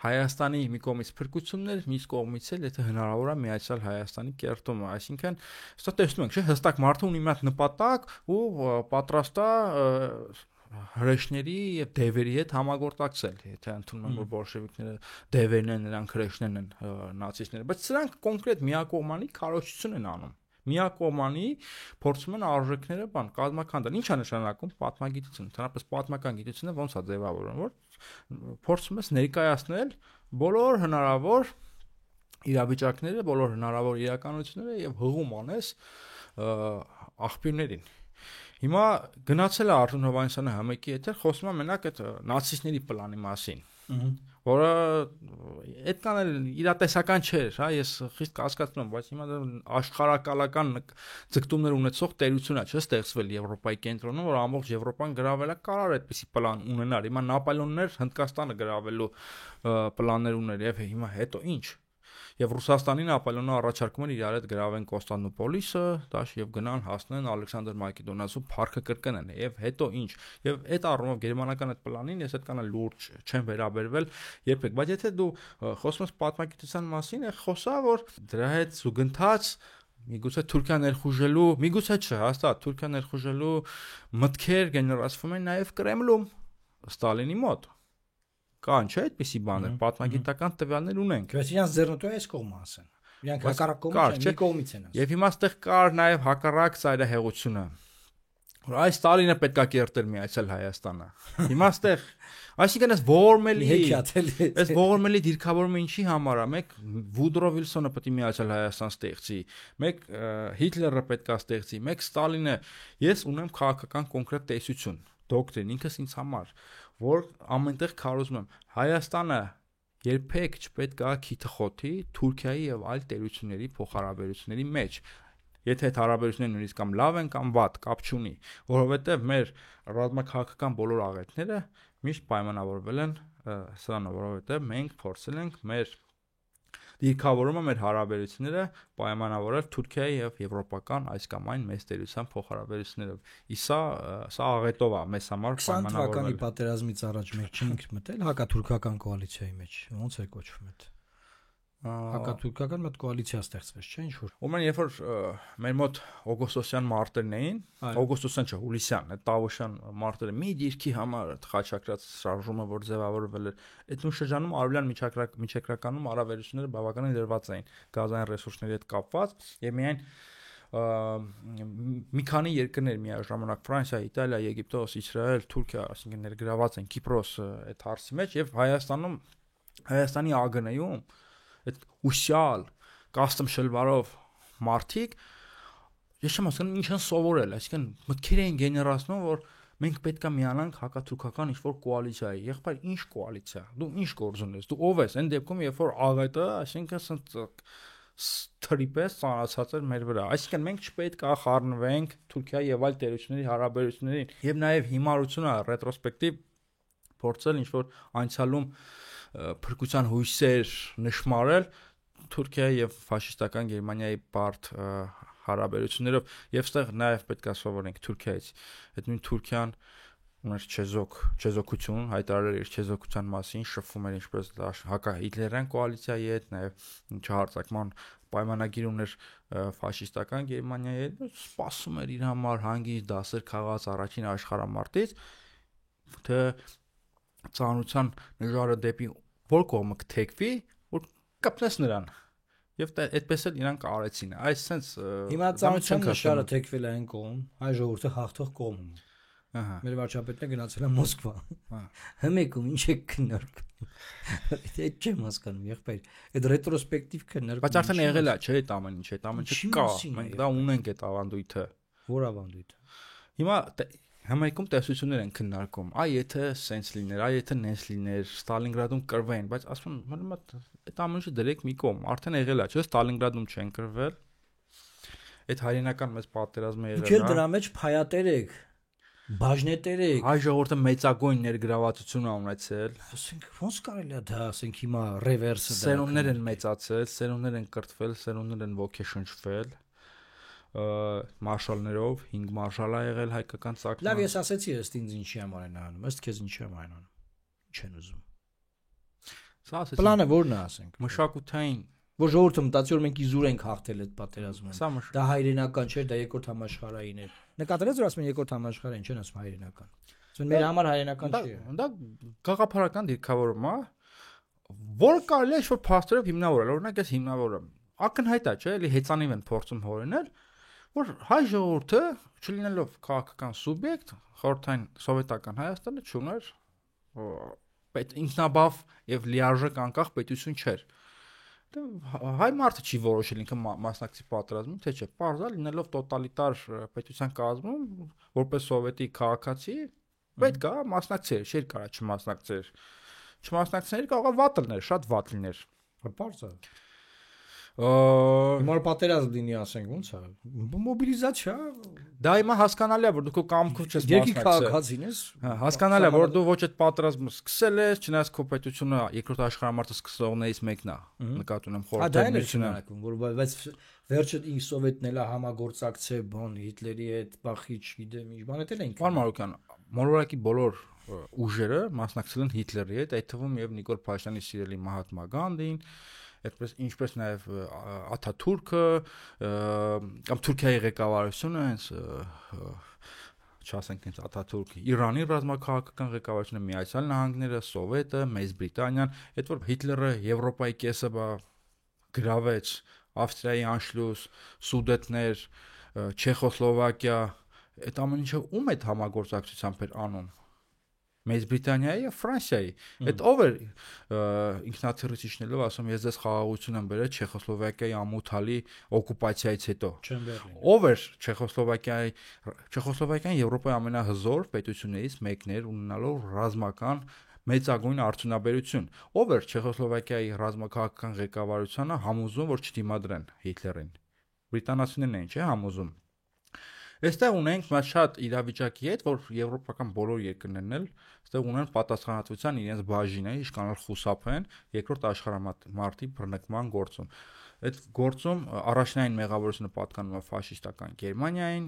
Հայաստանի մի կողմից փրկություններ, մյուս կողմից էլ եթե հնարավոր է միացյալ Հայաստանի կերտումը, այսինքն սա տեսնում ենք, չէ՞, հստակ մարդը ունի մի հատ նպատակ ու պատրաստ է հրեշների եւ դևերի հետ համագործակցել, եթե ընդունում են որ բոլշևիկները դևերն են, նրանք հրեշներն են, նացիստները, բայց սրանք կոնկրետ միակողմանի քարոզություն են անում։ Միակողմանի փորձում են արժեքները կազմակերպել։ Ինչ է նշանակում պատմագիտություն։ Ընդհանրապես պատմական գիտությունը ոնց է ձևավորվում, որ փորձում ես ներկայացնել բոլոր հնարավոր իրավիճակները, բոլոր հնարավոր իրականությունները եւ հղում անես աղբյուրներին։ Հիմա գնացել է Արտուր Հովհաննիսյանը համեկի հետ, խոսում է մենակ այդ նացիստների պլանի մասին, որը այդքան էլ իրատեսական չէր, հա, ես խիստ կասկածում եմ, բայց հիմա աշխարհակալական ձգտումներ ունեցող տերություն է, չէ՞, ստեղծվել Եվրոպայի կենտրոնում, որ ամբողջ Եվրոպան գրավել է, կարող է այդպիսի պլան ունենալ։ Հիմա Նապոլեոններ Հնդկաստանը գրավելու պլաններ ուներ եւ հիմա հետո ինչ։ Եվ Ռուսաստանին Նապոլեոնը առաջարկում էր իրար հետ գրավեն Կոստանդնուպոլիսը, դաշ եւ գնան հասնեն Ալեքսանդր Մակեդոնիացու փառքը կրկնեն եւ հետո ինչ։ Եւ այդ առումով գերմանական այդ պլանին ես այդքան լուրջ չեմ վերաբերվել երբեք, բայց եթե դու խոսում ես պատմագիտության մասին, խոսա որ դրա հետ զուգընթաց միգուցե Թուրքիան ներխուժելու, միգուցե չէ, հաստատ Թուրքիան ներխուժելու մտքեր գեներացվում են նաեւ Կրեմլում Ստալինի մոտ։ Կան չէ այդպիսի բաներ, պատմագիտական տվյալներ ունենք։ Բայց իրանց ձեռնտու է այս կողմը ասեն։ Իրանք հակառակ կողմից չեն, մի կողմից են ասում։ Եվ հիմա այստեղ կար նաև հակառակ ծայրահեղությունը։ որ այս Ստալինը պետքա կերտել միացել Հայաստանը։ Հիմա ստեղ, այսինքն այս ողորմելի դիրքավորումը ինչի համար է։ Մեկ Վուդրո Վիլսոնը պետք է միացել Հայաստան ստեղծի, մեկ Հիտլերը պետքա ստեղծի, մեկ Ստալինը։ Ես ունեմ քաղաքական կոնկրետ տեսություն, դոկտրին ինքս ինձ համար, որ ամենտեղ քարոզում եմ Հայաստանը երբեք չպետք է քիթը խոթի Թուրքիայի եւ այլ տերությունների փոխհարաբերությունների մեջ։ Եթե այդ հարաբերությունները նույնիսկ կամ լավ են կամ վատ, կապ չունի, որովհետեւ մեր ռազմաքաղաքական բոլոր աղետները միշտ պայմանավորվել են սրանով, որովհետեւ մենք փորձել ենք մեր դիրքավորումը, մեր հարաբերությունները պայմանավորել Թուրքիայի եւ եվրոպական այս կամ այն մեծ տերության փոխհարաբերություններով։ Սա աղետով է մեզ համար պայմանավորվել։ 20 թվականի պատերազմից առաջ մենք չենք մտել հակաթուրքական կոալիցիայի մեջ։ Ոնց է կոչվում այդ։ Հակաթուրքական մի կոալիցիա ստեղծվեց, չէ՞ ինչ որ։ Ուրեմն երբ որ մեր մոտ օգոստոսյան մարտերն էին, օգոստոսյան չէ, հուլիսյան, այդ տավուշյան մարտերը մի դիրքի համար խաչակրած շարժումը, որ ձևավորվել էր, այդ նույն շրջանում արևելյան միջերկրականում հարաբերությունները բավականին դրված էին գազային ռեսուրսների հետ կապված, եւ միայն մի քանի երկրներ միաժամանակ Ֆրանսիա, Իտալիա, Եգիպտոս, Իսրայել, Թուրքիա, այսինքն ներգրաված են Կիպրոս այդ հարցի մեջ եւ Հայաստանի ԱԳՆ-ում այդ ուսյալ կաստում շլվարով մարդիկ ես չեմ ասում ինչ են սովորել, այսինքն մտքեր էին գեներացնում, որ մենք պետք է միանանք հակաթուրքական ինչ-որ կոալիցիայի։ Եղբայր, ինչ կոալիցիա։ Դու ինչ գործ ունես։ Դու ով ես։ Այն դեպքում, երբ որ աղետը, այսինքն թրիպես ծանրացած էր մեր վրա։ Այսինքն մենք չպետք է խառնվենք Թուրքիայի եւ այլ տերությունների հարաբերություններին։ Եվ նաեւ հիմարությունը ռետրոսպեկտիվ փորձել ինչ-որ անցյալում փրկության հույսեր նշмарել Թուրքիայի եւ ֆաշիստական Գերմանիայի բարդ հարաբերություններով եւ ստեղ նաեւ պետք է սովորենք Թուրքիայից այդ նույն Թուրքիան ուներ չեզոքություն հայտարարել իր չեզոքության մասին շփվում էր ինչպես հակահիտլերյան կոալիցիայի հետ նաեւ չհարցակման պայմանագիր ուներ ֆաշիստական Գերմանիայի հետ սպասում էր իր համար հանգիստ դասեր քաղաց առաջին աշխարհամարտից թե ծանրության նժարը դեպի որ կողմը կթեքվի, որ կապնես նրան։ Եվ այդպես էլ իրանք արեցին։ Այս sense հիմա ծանրության նշարը թեքվել է այն կողմ, հայ ժողովուրդը հաղթող կողմում։ Ահա։ Մեր վարչապետն է գնացել է Մոսկվա։ Հմեկում ինչ է քննարկում։ Այդ չեմ հասկանում, եղբայր։ Այդ ռետրոսպեկտիվ քննարկում։ Բայց արդեն եղել է, չէ՞, այդ ամեն ինչ, այդ ամեն ինչը կա։ Մենք դա ունենք այդ ավանդույթը։ Որ ավանդույթը։ Հիմա Համայնքում տեսություններ են քննարկում, եթե սենց լիներ, եթե նենց լիներ, Ստալինգրադում կրվեն, բայց ասում եմ, այդ ամեն ինչը դրեք մի կողմ, արդեն եղել է, չէ՞, Ստալինգրադում չեն կրվել։ Այդ հայրենական մեծ պատերազմը եղել է։ Դուք դրա մեջ փայատեր եք, բաժնետեր եք։ Հայ ժողովուրդը մեծագույն ներգրավվածություն ա ունեցել։ Ասենք ոնց կարելի է դա, ասենք հիմա ռևերսը դա։ Սերունդներ են մեծացել, սերունդներ են կրթվել, սերունդներ են ոգեշնչվել։ Մարշալներով 5 մարշալ ա եղել հայկական ցակման։ Լավ, ես ասեցի ըստ ինձ ինչի համար են անում, ըստ քեզ ինչի համար են անում։ Ինչ են ուզում։ Սա ասեցի։ Պլանը ո՞րն է, ասենք։ Մշակութային, որ ժողովուրդը մտածի որ մենք իզուր ենք հաղթել այդ պատերազմը։ Սա դա հայրենական չէր, դա երկրորդ համաշխարհային էր։ Նկատելես որ ասում են երկրորդ համաշխարհային, չեն ասում հայրենական։ Ասում մեր համար հայրենական չի։ Դա գաղափարական դիրքավորում է, որը կարելի է ինչ-որ փաստերով հիմնավորել։ Օրինակ ես հիմնավորում։ Ակնհայտ է, չէ՞, էլի հեծանիվ են փորձում հորինել, որ հայ ժողովուրդը չլինելով քաղաքական սուբյեկտ, խորհրդային սովետական Հայաստանը չուներ ինքնաբավ եւ լիարժեք անկախ պետություն չէր։ Հայ մարդը չի որոշել ինքը մասնակցի պատերազմին, թե չէ, պարզա լինելով տոտալիտար պետության կազմում, որպես սովետի քաղաքացի, պետք է մասնակցեր, չէր կարա չմասնակցեր։ Չմասնակցներ կարող է վատ լիներ, շատ վատ լիներ։ Պարզա Հիմա պատերազմ լինի, ասենք, ո՞նց է։ Մոբիլիզացիա։ Դա հիմա հասկանալի է, որ դու քո կամքով չես մասնակցել։ Երկի քաղաքացին ես։ Հասկանալի է, որ դու ոչ այդ պատերազմը սկսել ես, չնայած քո պետությունը երկրորդ աշխարհամարտը սկսողներից մեկն է։ Նկատի ունեմ խորհրդային միությունը, որ բայց վերջը ինձ սովետն էլա համագործակցե բան Հիտլերի հետ, բախի, չգիտեմ, ինչ բան էլ էին։ Պարոն Մարուկյան, մոլորակի բոլոր ուժերը մասնակցել են Հիտլերի հետ, այդ թվում եւ Նիկոլ Փաշինյանի սիրելի Մահատմա Գանդին, այդպես ինչպես նաև Աթաթուրքը կամ Թուրքիայի ղեկավարությունը, հենց չասենք հենց Աթաթուրքը, Իրանի ռազմաքաղաքական ղեկավարությունը, Միացյալ Նահանգները, Սովետը, Մեծ Բրիտանիան, այդ որ Հիտլերը Եվրոպայի կեսը գրավեց, Ավստրիայի անշլուս, Սուդետներ, Չեխոսլովակիա, այդ ամեն ինչը ում այդ համագործակցությամբ էր անում։ Մեծ Բրիտանիայի եւ Ֆրանսիայի։ Այդ ով էր ինքնաթիռից իջնելով ասում ես ձեզ խաղաղություն եմ բերել Չեխոսլովակիայի ամոթալի օկուպացիայից հետո։ Ով էր Չեխոսլովակիան Եվրոպայի ամենահզոր պետություններից մեկն էր ունենալով ռազմական մեծագույն արդյունաբերություն։ Ով էր Չեխոսլովակիայի ռազմաքաղաքական ղեկավարությանը համոզում, որ չդիմադրեն Հիտլերին։ Բրիտանացիներն էին, չէ՞, համոզում։ Այստեղ ունենք մի շատ իրավիճակի հետ, որ եվրոպական բոլոր երկրներն էլ այստեղ ունեն պատասխանատվության իրենց բաժինը, իշկանալ խուսափեն երկրորդ աշխարհամարտի բռնկման գործում։ Այդ գործում առաջնային մեղավորությունը պատկանում է ֆաշիստական Գերմանիային,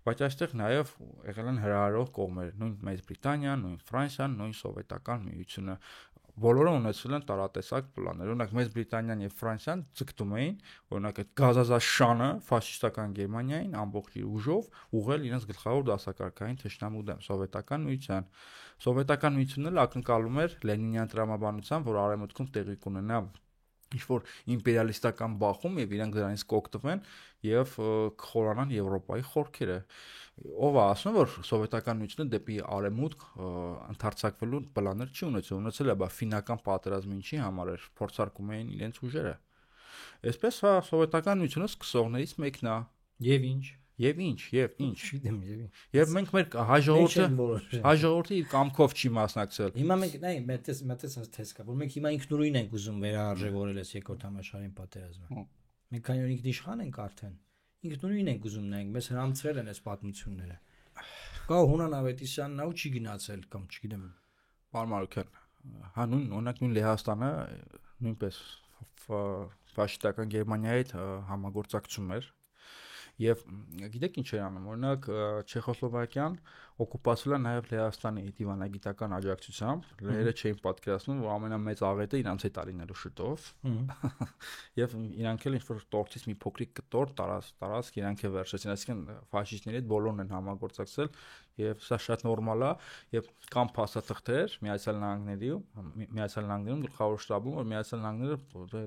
բայց այստեղ նաև եղել են հրահրող կողմեր, նույն Մեծ Բրիտանիան, նույն Ֆրանսիան, նույն Սովետական միությունը, բոլորը ունեցել են տարատեսակ պլաններ։ Օրինակ Մեծ Բրիտանիան եւ Ֆրանսիան ցկտում էին, օրինակ այդ գազազաշանը ֆաշիստական Գերմանիային ամբողջ իր ուժով ուղղել իրենց գլխավոր դասակարգային թշնամու դեմ Սովետական միության։ Սովետական միությունն էլ ակնկալում էր Լենինյան տրամաբանությամբ, որ արևմուտքում տեղի կունենա ինչ-որ իմպերիալիստական բախում եւ իրենք դրանից կօգտվեն եւ կխորանան Եվրոպայի խորքերը։ Ով է ասում, որ Սովետական միությունը դեպի արևմուտք ընդարձակվելու պլաններ չի ունեցել, բա ֆինական պատերազմը ինչի համար էր, փորձարկում էին իրենց ուժերը։ Այսպես հա Սովետական միությունը սկսողներից մեկն է։ Եվ ինչ։ Չգիտեմ, եւ մենք մեր հաջողորդը իր կամքով չի մասնակցել։ Հիմա մենք մտածած թես կա, որ մենք հիմա ինքնուրույն ենք ուզում վերարժևորել այս երկրորդ համաշխարհային պատերազմը։ Մենք քանի ինքնիշխան ենք արդեն։ Ինքնուրույն ենք ուզում նայենք, մեզ հрамցրել են այս պատմությունները։ Կա Հունան Ավետիսյանն ու չի գնացել կամ չգիտեմ։ Պարոն Մարուկյան, հա նույն Լեհաստանը նույնպես ֆաշիստական Գերմանիայի հետ համագործակցում էր։ Եվ գիտեք ինչ էր անում, օրինակ Չեխոսլովակիան օկուպացվել է նաև Լեհաստանի դիվանագիտական աջակցությամբ, լեհերը չէին պատկերացնում, որ ամենամեծ աղետը իրանց հետ լինելու շուտով։ Եվ իրանք էլ ինչ-որ տորտից մի փոքրիկ կտոր տարածք իրանք է վերջացին, այսինքն ֆաշիստների հետ բոլորն են համագործակցել եւ սա շատ նորմալ է եւ կամ փաստաթղթեր Միացյալ Նահանգներում գլխավոր շտաբում, որ Միացյալ Նահանգները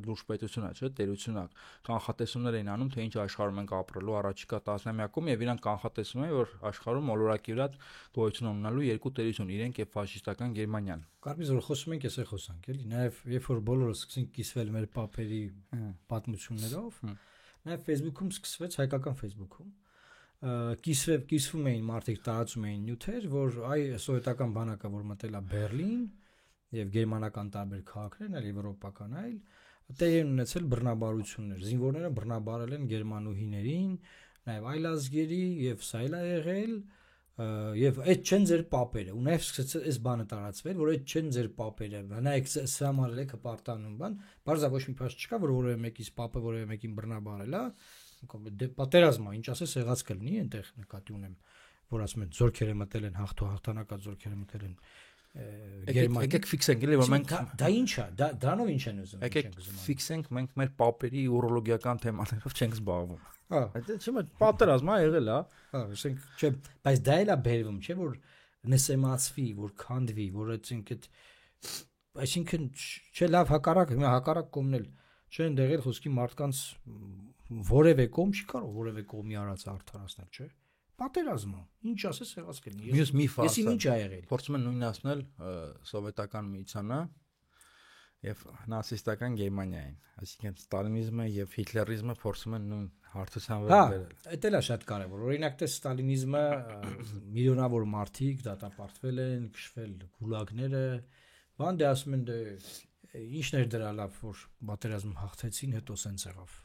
լուրջ պետություն է, չէ՞, տերություն է, կանխատեսումներ էին անում, թե ինչ աշխարհում ենք ապրելու առաջիկա տասնամյակում եւ իրանք կանխատեսում են, որ աշխարհում մոլորակի վրա գոյություն ունենալու երկու տերություն, իրենք եւ ֆաշիստական Գերմանիան։ Կարծես որ խոսում ենք, էսե խոսանք, էլի, նաեւ երբ որ բոլորը սկսեցին կիսվել մեր պապերի պատմություններով, նաեւ Facebook-ում սկսվեց, հայկական Facebook-ում կիսվում էին մարդիկ, տարածում էին նյութեր, որ այ սովետական բանակը, որ մտել է Բերլին եւ գերմանական տարբեր քաղաքներն, այլ եվրոպական այլ տեղի ունեցել բռնաբարություններ, զինվորները բռնաբարել են գերմանուհիներին, նաեւ այլազգերի եւ սա էլ է եղել եւ այդ չեն ձեր պապերը, ու նաեւ սկսեց այս բանը տարածվել, որ այդ չեն ձեր պապերը, նայեք սա համար եք հպարտանում բան, բարձր ոչ մի փաստ չկա, որ որևէ մեկից պապը որևէ մեկին բռնաբարել է, պատերազմը, ինչ ասես եղած կլինի, այնտեղ նկատի ունեմ, որ ասում են զորքերը մտել են հաղթանակած զորքերը մտել են Եկեք ֆիքսենք, էլի որ մենք դա ինչ է, դրանով ինչ են ուզում, եկեք ֆիքսենք, մենք մեր պապերի ուրոլոգիական թեմաներով չենք զբաղվում։ Դա չէ՞ պատերազմ է եղել, հա, ասենք, չէ, բայց դա էլ է բերվում, չէ՞ որ նսեմացվի, որ քանդվի, որ այսինքն չէ լավ հակառակ կողմն էլ չեն դեղել խոսքի մարդկանց որևէ կողմ չի կարող որևէ կողմի արած արդարացնել, չէ՞։ Պատերազմը, ինչ ասես եղած կլինի։ Մյուս մի ֆազա։ Եսի ինչ ա եղել։ Փորձում են նույնն ասնել սովետական միությանը եւ նացիստական Գերմանիային, այսինքն ստալինիզմը եւ հիտլերիզմը փորձում են նույն հարթության վրա բերել։ Դա էլ է շատ կարեւոր։ Օրինակ դե ստալինիզմը միլիոնավոր մարդիկ դատապարտվել են, քշվել գուլագները, բան դե ասում են դե ինչն էր դրա լավ, որ պատերազմ հաղթեցին, հետո սենց եղավ։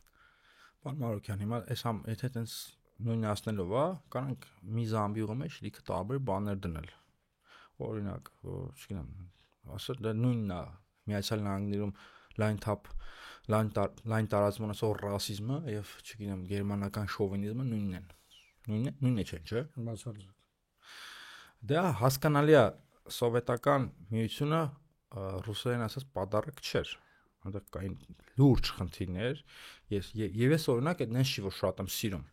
Պարոն Մարուկյան, հիմա այս եթե այտենց նույնն ասնելով, կանենք մի զամբյուղի մեջ լիքը տարբեր բաներ դնել։ Օրինակ, չգիտեմ, ասել դա նույնն է Միացյալ Նահանգներում լայն տարածում ունեցող ռասիզմը եւ չգիտեմ գերմանական շովինիզմը նույնն են։ Նույնն է, չէ՞։ Բացարձակ։ Դա հասկանալի է, սովետական միությունը ռուսերեն ասած պատարակ չէր։ այնտեղ կային լուրջ խնդիրներ, ես օրինակ այդ նենց չի որ շատ եմ սիրում։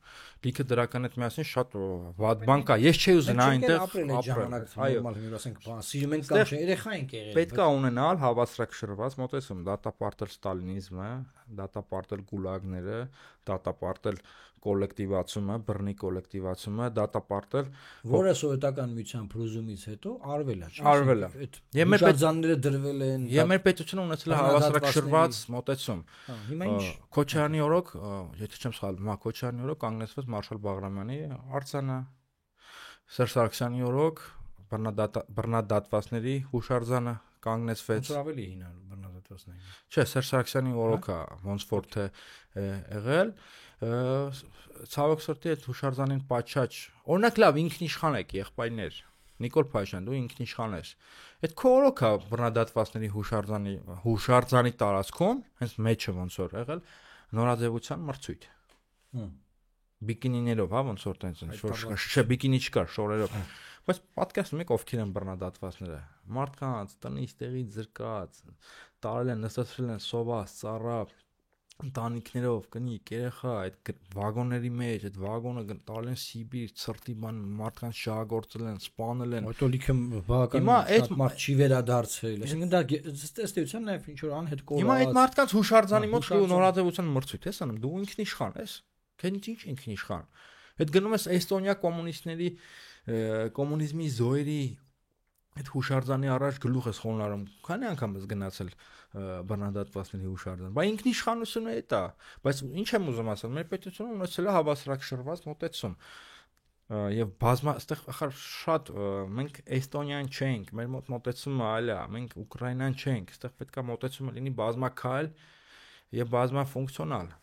Լիքը դրական հետ միասին շատ վատ բան կա։ Ես չէի ուզենա այնտեղ ապրել նորմալ հիմա ասենք, բան սիրում ենք կամ չէ, երեխա ենք եղել։ Պետք է ունենալ հավասարակշռված մոտեցում, դատապարտել ստալինիզմը, դատապարտել գուլագները, դատապարտել կոլեկտիվացումը, բռնի կոլեկտիվացումը, դատապարտել, որը սովետական միության փլուզումից հետո արվել է, չէ՞։ Արվել է։ Եվ մեր պետությունները դրվել են։ Եվ մեր պետությունը ունեցել է հավասարակշռված մոտեցում։ Հիմա ինչ Քոչարյանի օրոք, եթե չեմ սխալվում, Քոչարյանի օրոք կանգնեցվեց Մարշալ Բաղրամյանի արձանը, Սերժ Սարգսյանի օրոք բռնադատվածների հուշարձանը կանգնեցվեց։ Ոնց ավելի հին բռնադատվածների։ Չէ, Սերժ Սարգսյանի օրոք է ոնց որ թե եղել, ցավոք սրտի այդ հուշարձանին պատշաճ։ Օրինակ լավ ինքնիշխան եք եղբայրներ։ Նիկոլ Փաշյան, դու ինքնիշխան ես։ Այդ քո օրոք է բռնադատվածների հուշարձանի տարածքում, հենց մեջը ոնց որ եղել, նորաձևության մրցույթ։ Բիկինիներով, հա, ոնց որ տենց չէ, բիկինի չկար, շորերով։ Բայց պատկերացնում եք ովքեր են բռնադատվածները։ Մարդկանց տնից տեղից զրկած, տարել են, նստացրել են սոված, ծառա, ընտանիքներով, կնիկ, երեխա, այդ վագոնների մեջ, այդ վագոնը տալ են Սիբիր, ցրտի բան, մարդկանց շահագործել են, սպանել են։ Հետո լիքը բավական շատ մարդ չի վերադարձել։ Այսինքն դա ըստեյության նաև ինչ որ անհետ կորած։ Հիմա այդ մարդկանց հուշարձանի մոտ դու նորաձևության մրցույթ ես անում, դու ինքնիշխան ես։ Քեզ ինչ ինքնիշխան։ Այդ գնում ես Էստոնիա կոմունիստների կոմունիզմի զոյերի այդ հուշարձանի առաջ գլուխ ես խոնարհում։ Քանի անգամ ես գնացել բռնադատվածների հուշարձան։ Բայց ինքնիշխանությունը է դա։ Բայց ինչ եմ ուզում ասել, մեր պետությունը ունեցել է հավասարակշռված մոտեցում։ Եվ այստեղ ახար շատ մենք Էստոնիան չենք, մեր մոտեցումը այլ է, մենք Ուկրաինան չենք, այստեղ պետք է մոտեցումը լինի բազմակայլ եւ բազմաֆունկցիոնալ։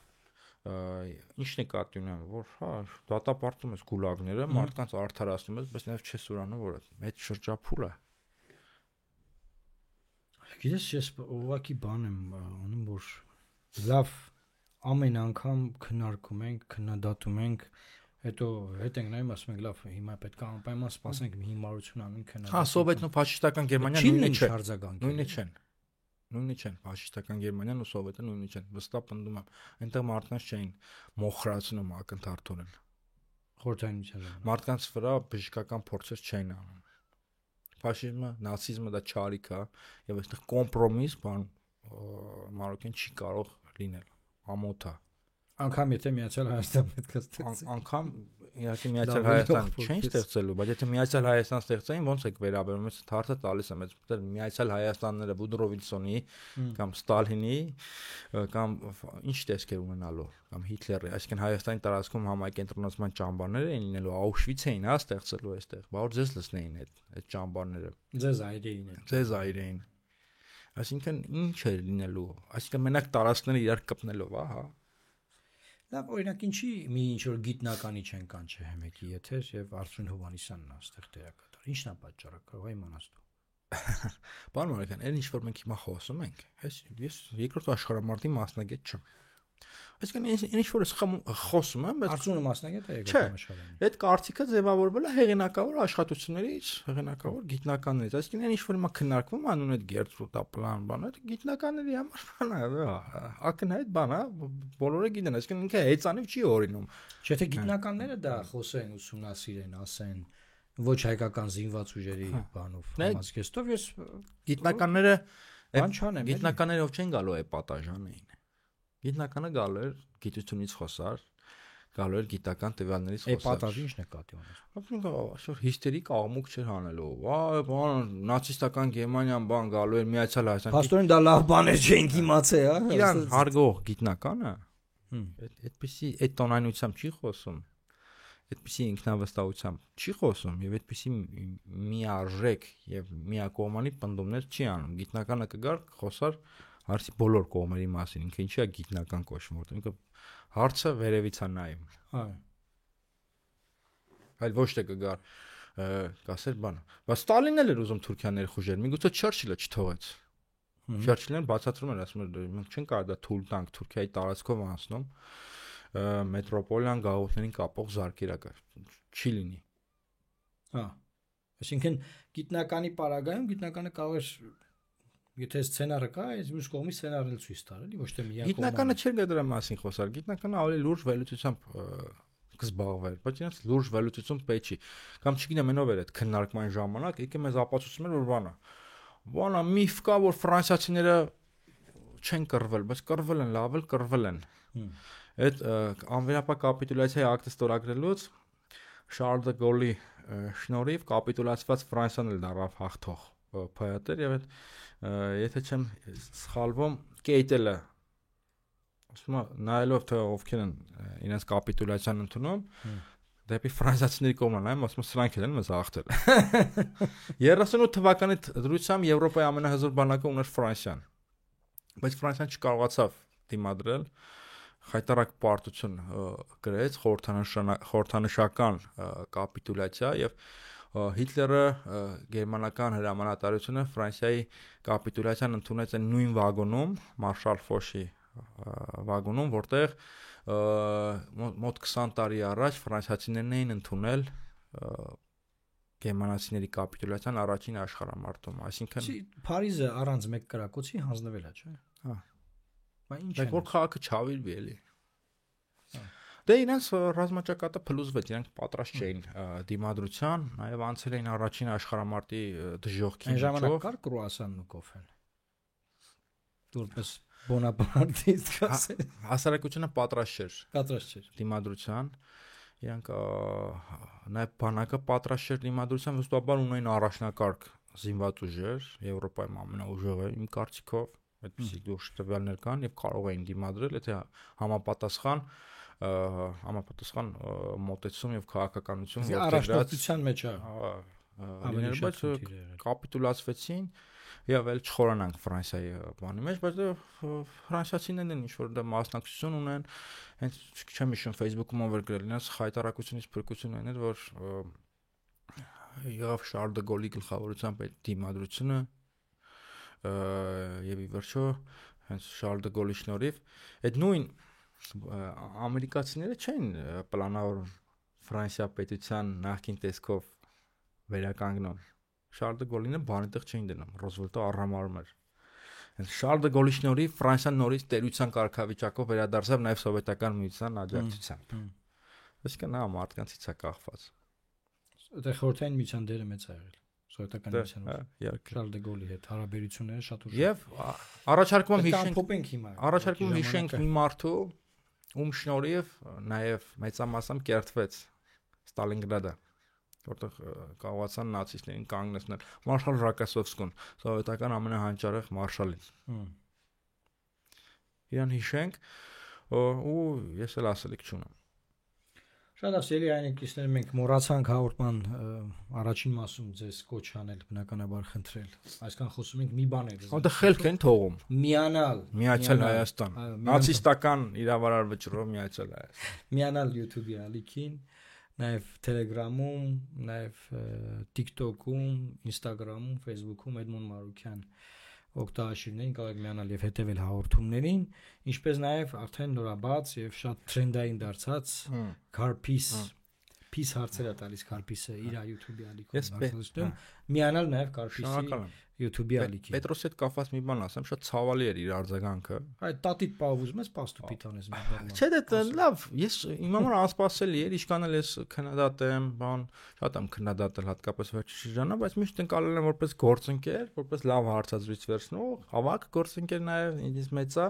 Ինչ նկատի ունեմ, որ հա դատապարտում ես գուլագները, մարդկանց արդարացնում ես, բայց նաև չես ուրանում, որ այդ շրջափուլ է։ Գիտես, ես ուղղակի բան եմ անում, որ լավ ամեն անգամ քննարկում ենք, քննադատում ենք, հետո հետ ենք նայում, ասում ենք լավ, հիմա պետք է անպայման սպասենք մի հիմարություն անենք քննադատենք։ Հա, սովետն ու ֆաշիստական Գերմանիան նույնը չէ։ Նույնը չեն։ Նույնը չեն, ֆաշիստական Գերմանիան ու սովետը նույնը չեն, վստահ պնդում եմ։ Այնտեղ մարդկանց չէին մոխրացնում ակնթարթորեն։ Խորհրդային միջազգային։ Մարդկանց վրա բժշկական փորձեր չէին անում։ Ֆաշիզմը, նացիզմը դա չարիք է, եւ այստեղ կոմպրոմիս բան Մարոկյան չի կարող լինել։ Ամոթ է։ Անկամ եթե Միացյալ Հայաստան պետք է ստեղծի։ Անկամ իհարկե Միացյալ Հայաստան չեն ստեղծելու, բայց եթե Միացյալ Հայաստան ստեղծեին, ոնց եք վերաբերում, ես հարցը տալիս եմ, այդ Միացյալ Հայաստանները Վուդրո Վիլսոնի կամ Ստալինի կամ ինչ տեսքեր ունենալու կամ Հիտլերի, այսինքն Հայաստանի տարածքում համայնքենտրոնացման ճամբարներ էին լինելու, Աուշվից էին հա ստեղծելու այստեղ, բա որ ձեզ լսնեին այդ ճամբարները։ Ձեզ այրեին։ Ձեզ այրեին։ Այսինքն ինչ է լինելու, այսինքն մենակ տարածքները իրար կպնելով, ահա։ Լավ, օրինակ ինչի մի ինչ որ գիտնականի չեն կանչե Հեմեկի եթեր եւ Արծրուն Հովանիսյանն է այստեղ տեղակատար։ Ինչն է պատճառը, կարող է իմանաս դու։ Բան մորական, այն ինչ որ մենք հիմա խոսում ենք, ես երկրորդ աշխարհամարտի մասնագետ չեմ։ Այսինքն ինչ որ ես խոսում եմ, բայց Արծրունը մասնագետ է եկել աշխարհին։ Այդ կարծիքը ձևավորվել է հեղինակավոր աշխատություններից, հեղինակավոր գիտնականներից։ Այսինքն այն ինչ որ հիմա քննարկվում անուն այդ Գերտրուտապլան բանը, գիտնականների համար բան է, ակնհայտ բան է, բոլորը գիտեն, այսինքն ինքը հեծանիվ չի օրինում։ Չէ՞ թե գիտնականները դա խոսեն, ուսումնասիրեն, ասեն ոչ հայկական զինված ուժերի բանով, համազգեստով ես գիտնականները բան չանեմ։ Գիտնականները ով չեն գալու էպատաժան էին։ Գիտնականը գալու էր գիտությունից խոսար, գալու էր գիտական տվյալներից խոսար։ Էպատաժի ինչ նկատի ունես։ Ապա այսօր հիստերիկ աղմուկ չէր հանելու։ Վայ, բան, նացիստական Գերմանիան բան գալու էր Միացյալ Հայաստան։ Փաստորեն դա լավ բաներ չենք իմացել, հա։ Իրան հարգող գիտնականը այդպեսի այդ տոնայնությամբ չի խոսում։ Այդպեսի ինքնավստահությամբ չի խոսում եւ այդպեսի միարժեք եւ միակողմանի պնդումներ չի անում։ Գիտնականը կգար խոսար հարցի բոլոր կողմերի մասին, ինքը ինչի է գիտնական կոչվում, որտեղ ինքը հարցը վերևից է նայում։ Հա։ Այլ ոչ թե կգար կասեր բան։ Բայց Ստալինն էլ էր ուզում Թուրքիան ներխուժել, միգուցե Չերչիլը չթողեց։ Չերչիլն բացատրում էր, ասում էր մենք չենք կարող դա թույլ տանք Թուրքիայի տարածքով անցնում, մետրոպոլիան գաղութներին կապող զարկերակը չի լինի։ Հա։ Այսինքն գիտնականի պարագայում գիտնականը կարող է Եթե սցենարը կա, այս մյուս կողմի սցենարն էլ ցույց տար, էլի, ոչ թե միակ կողմը։ Գիտնականը չէր դրա մասին խոսալ, գիտնականը ավելի լուրջ վերլուծությամբ կզբաղվեր, բայց իրենց լուրջ վերլուծություն պետք չի։ Կամ չգիտեմ, այնով էր այդ քննարկման ժամանակ, եկե մեզ ապացուցում էր, որ բանա միֆ կա, որ ֆրանսիացիները չեն կռվել, բայց կռվել են, լավ էլ կռվել են։ Այդ անվերապահ կապիտուլյացիայի ակտը ստորագրելուց Շարլ դե Գոլի շնորհիվ կապիտուլացված Ֆրանսիան էլ դառավ հաղթող փայտեր եւ այդ եթե չեմ սխալվում Կեյտելը ասում է նայելով թե ովքեր են իրենց կապիտուլյացիան ընդունում դեպի ֆրանսիացիների կողմն նայում ասում սրանք են մեզ հաղթել 38 թվականի դրությամբ Եվրոպայի ամենահզոր բանակը ուներ Ֆրանսիան բայց Ֆրանսիան չկարողացավ դիմադրել խայտարակ պարտություն գրեց խորհրդանշական կապիտուլյացիա եւ Հիտլերը գերմանական հրամանատարությունը Ֆրանսիայի կապիտուլյացիան ընդունեց այն նույն վագոնում Մարշալ Ֆոշի վագոնում որտեղ մոտ 20 տարի առաջ ֆրանսիացիներն էին ընդունել գերմանացիների կապիտուլյացիան առաջին աշխարհամարտում այսինքն Փարիզը առանց մեկ կրակոցի հանձնվել է չէ հա բայց ինչ է որ քաղաքը չավիրվի էլի Դե իրենց ռազմաճակատը փլուզվեց, իրենք պատրաստ չէին դիմադրության, նաև անցել էին առաջին աշխարհամարտի դժոխքի միջով։ Այն ժամանակ կար կրուասանն ու կոֆեն։ Որպես Բոնապարտիստ կասել։ Հասարակությունը պատրաստ չէր։ Պատրաստ չէր դիմադրության։ Իրանք նաև բանակը պատրաստ չէր դիմադրության, վստահաբար ունեին առաջնակարգ զինված ուժեր, Եվրոպայում ամենաուժեղը իմ կարծիքով, այդպիսի դուրս տվյալներ կան եւ կարող էին դիմադրել, եթե համապատասխան մոտեցում եւ քաղաքականություն առաջնորդության մեջ է ավելի բայց կապիտուլացվեցին եւ էլ չխորանանք Ֆրանսիայի բանի մեջ բայց ֆրանսիացիներն են ինչ որ դա մասնակցություն ունեն հենց չեմ հիշում Facebook-ում ով էր գրել նրանց խայտարակությունից փրկություն են որ եղավ Շարլ դե Գոլի գլխավորությամբ այդ դիմադրությունը եւ ի վերջո հենց Շարլ դե Գոլի շնորհիվ այդ նույն ամերիկացիները չեն պլանավորում Ֆրանսիա պետության նախկին տեսքով վերականգնում Շարլ դե Գոլինը բանի տեղ չէին դնում Ռոզվելտը առհամարում էր հենց Շարլ դե Գոլի շնորհիվ Ֆրանսիան նորից տերության կարգավիճակով վերադարձավ նաև սովետական միության աջակցությամբ այսինքն նա մարդկանցից է կախված Դա խորհրդային միության դերը մեծ է եղել սովետական միության Շարլ դե Գոլի հետ հարաբերությունները շատ ուժեղ եւ առաջարկում հիշենք մի մարդու ում շնորհիվ նաև մեծամասամբ կերտվեց Ստալինգրադը որտեղ կարողացան նացիստներին կանգնեցնել Մարշալ Ռոկասովսկուն սովետական ամենահանճարեղ մարշալին իրան հիշենք ու ես էլ ասելիք չունեմ Շատ ասելի այնակիցներ մենք մոռացանք հաղորդման առաջին մասում ձեզ կոչ անել բնականաբար խնդրել այսքան խոսում ենք մի բան է Ո՞նտեղ խելք են թողում Միացյալ Հայաստան նացիստական իրավարար վճռով Միացյալ Հայաստան Միանալ YouTube-ի ալիքին նաև Telegram-ում նաև TikTok-ում Instagram-ում Facebook-ում Էդմոն Մարուկյան օգտագործողներին կարող եք միանալ եւ հետեւել հաղորդումներին, ինչպես նաեւ արդեն նորաբաց եւ շատ տրենդային դարձած Carpis Peace հարցերը տալիս Carpis-ը իր YouTube-ի ալիքում միանալ նաեւ Carpis-ի YouTube-ի ալիքին Պետրոսի հետ կապված մի բան ասեմ, շատ ցավալի էր իր արձագանքը Այդ տատիտ պահ ուզում ես պաստու պիտանես մի բան Չէ դե լավ, ես իմ համար անսպասելի էր, ինչքան էլ ես քննադատեմ, բան, շատ եմ քննադատել հատկապես վերջին շրջանը, բայց միշտ ընկալել եմ որպես գործընկեր, որպես լավ հարցազրույց վերցնող, ավակ գործընկեր նաև ինձ մեծա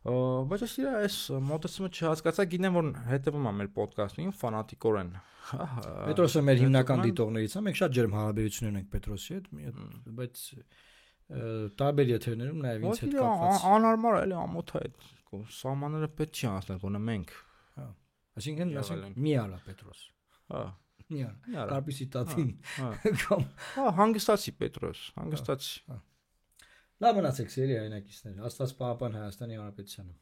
բայց ես իրա այս մոտեցումը չհասկացա, գիտեմ որ հետևում եմ մեր ոդկասթին ֆանատիկորեն Պետրոսը մեր հիմնական դիտողներից է, մենք շատ ջերմ հարաբերություն ունենք Պետրոսի հետ, բայց տարբեր եթերներում նաև ինձ հետ կապված անհարմար էլի ամոթ է սահմանները պետք չի անցնել գոնե մենք այսինքն ասենք մի արա Պետրոս մի արա Carpis-ի տատին կամ հանգստացի Պետրոս հանգստացի Լավ մնացեք սերի հայրենակիցներ Աստված պահապան Հայաստանի Հանրապետությանը